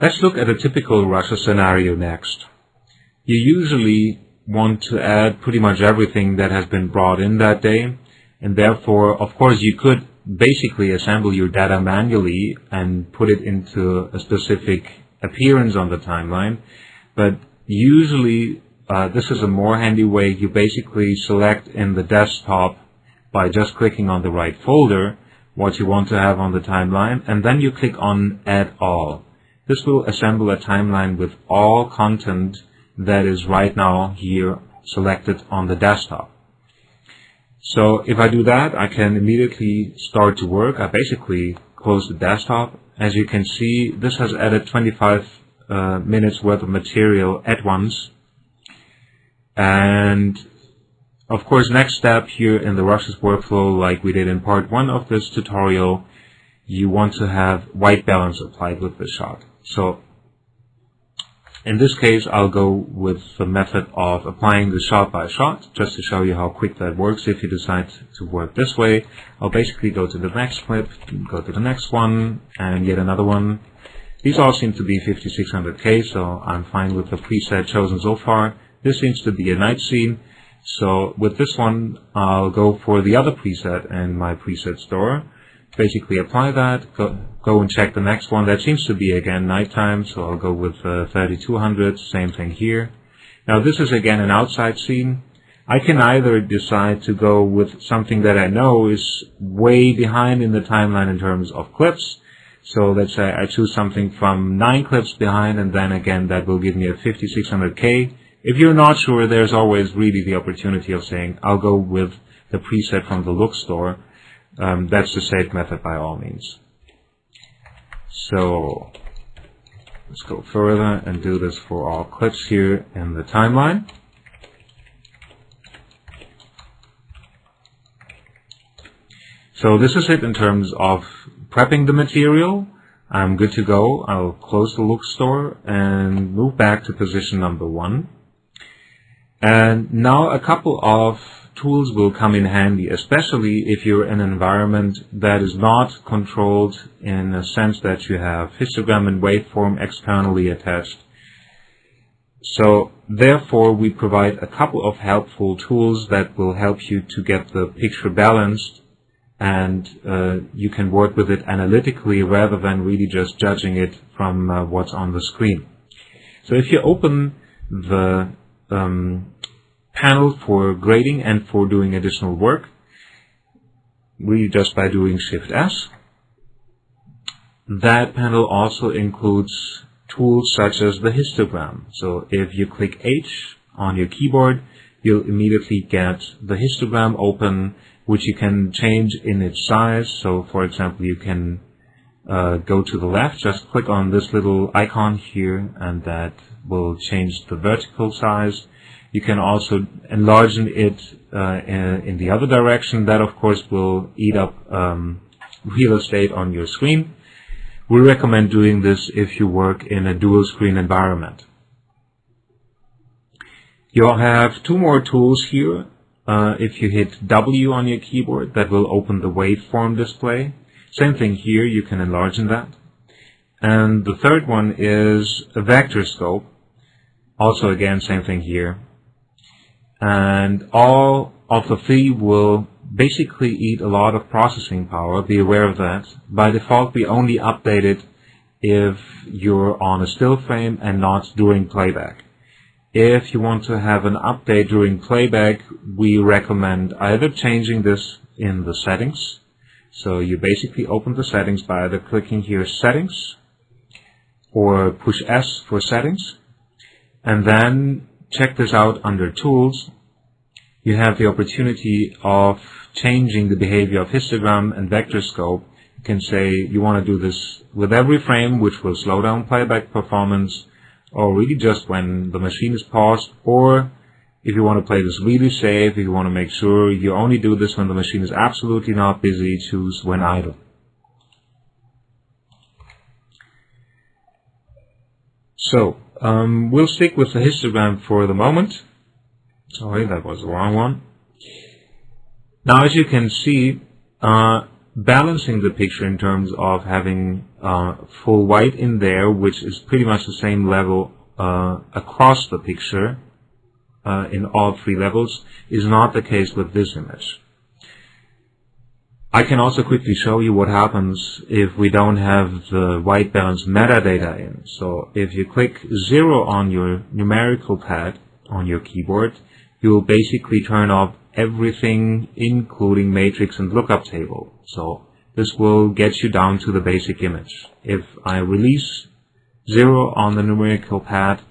Let's look at a typical rusher scenario next. You usually want to add pretty much everything that has been brought in that day, and therefore, of course, you could basically assemble your data manually and put it into a specific appearance on the timeline, but usually this is a more handy way. You basically select in the desktop by just clicking on the right folder what you want to have on the timeline, and then you click on Add All. This will assemble a timeline with all content that is right now here selected on the desktop. So if I do that, I can immediately start to work. I basically close the desktop. As you can see, this has added 25 minutes worth of material at once. And of course, next step here in the rushes workflow, like we did in part 1 of this tutorial, you want to have white balance applied with the shot. So in this case, I'll go with the method of applying the shot by shot, just to show you how quick that works. If you decide to work this way, I'll basically go to the next clip, go to the next one, and yet another one. These all seem to be 5600K, so I'm fine with the preset chosen so far. This seems to be a night scene, so with this one, I'll go for the other preset in my preset store. Basically apply that, go and check the next one. That seems to be again nighttime, so I'll go with 3200, same thing here. Now this is again an outside scene. I can either decide to go with something that I know is way behind in the timeline in terms of clips. So let's say I choose something from 9 clips behind, and then again that will give me a 5600K. If you're not sure, there's always really the opportunity of saying, I'll go with the preset from the look store. That's the safe method by all means. So let's go further and do this for all clips here in the timeline. So this is it in terms of prepping the material. I'm good to go. I'll close the look store and move back to position number 1. And now a couple of tools will come in handy, especially if you're in an environment that is not controlled in a sense that you have histogram and waveform externally attached. So therefore we provide a couple of helpful tools that will help you to get the picture balanced, and you can work with it analytically rather than really just judging it from what's on the screen. So if you open the panel for grading and for doing additional work, really just by doing Shift S. That panel also includes tools such as the histogram. So if you click H on your keyboard, you'll immediately get the histogram open, which you can change in its size. So for example, you can go to the left, just click on this little icon here, and that will change the vertical size. You can also enlarge it in the other direction. That, of course, will eat up real estate on your screen. We recommend doing this if you work in a dual screen environment. You'll have 2 more tools here. If you hit W on your keyboard, that will open the waveform display. Same thing here, you can enlarge that. And the third one is a vector scope. Also again, same thing here. And all of the 3 will basically eat a lot of processing power. Be aware of that. By default, we only update it if you're on a still frame and not during playback. If you want to have an update during playback, we recommend either changing this in the settings. So you basically open the settings by either clicking here Settings or push S for Settings. And then check this out under Tools. You have the opportunity of changing the behavior of histogram and vector scope. You can say you want to do this with every frame, which will slow down playback performance, or really just when the machine is paused, or if you want to play this really safe, if you want to make sure you only do this when the machine is absolutely not busy, choose when idle. So we'll stick with the histogram for the moment. Sorry, that was the wrong one. Now, as you can see, balancing the picture in terms of having full white in there, which is pretty much the same level across the picture in all three levels, is not the case with this image. I can also quickly show you what happens if we don't have the white balance metadata in. So if you click 0 on your numerical pad on your keyboard, you will basically turn off everything, including matrix and lookup table. So this will get you down to the basic image. If I release 0 on the numerical pad,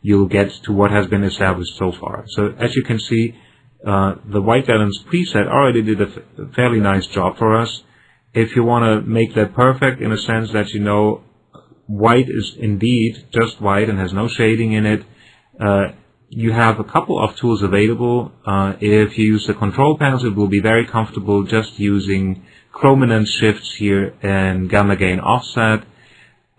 you'll get to what has been established so far. So as you can see, the white balance preset already did a fairly nice job for us. If you want to make that perfect, in a sense that you know white is indeed just white and has no shading in it, you have a couple of tools available. If you use the control panels, it will be very comfortable just using chrominance shifts here and gamma gain offset.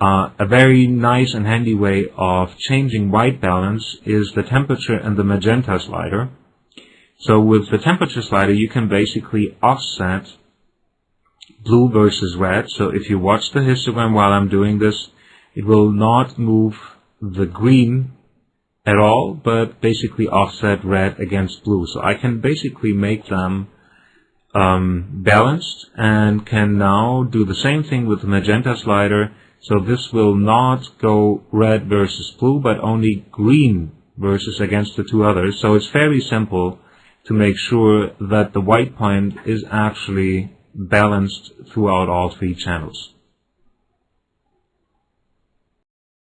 A very nice and handy way of changing white balance is the temperature and the magenta slider. So with the temperature slider, you can basically offset blue versus red. So if you watch the histogram while I'm doing this, it will not move the green at all, but basically offset red against blue. So I can basically make them balanced, and can now do the same thing with the magenta slider. So this will not go red versus blue, but only green versus against the two others. So it's fairly simple to make sure that the white point is actually balanced throughout all three channels.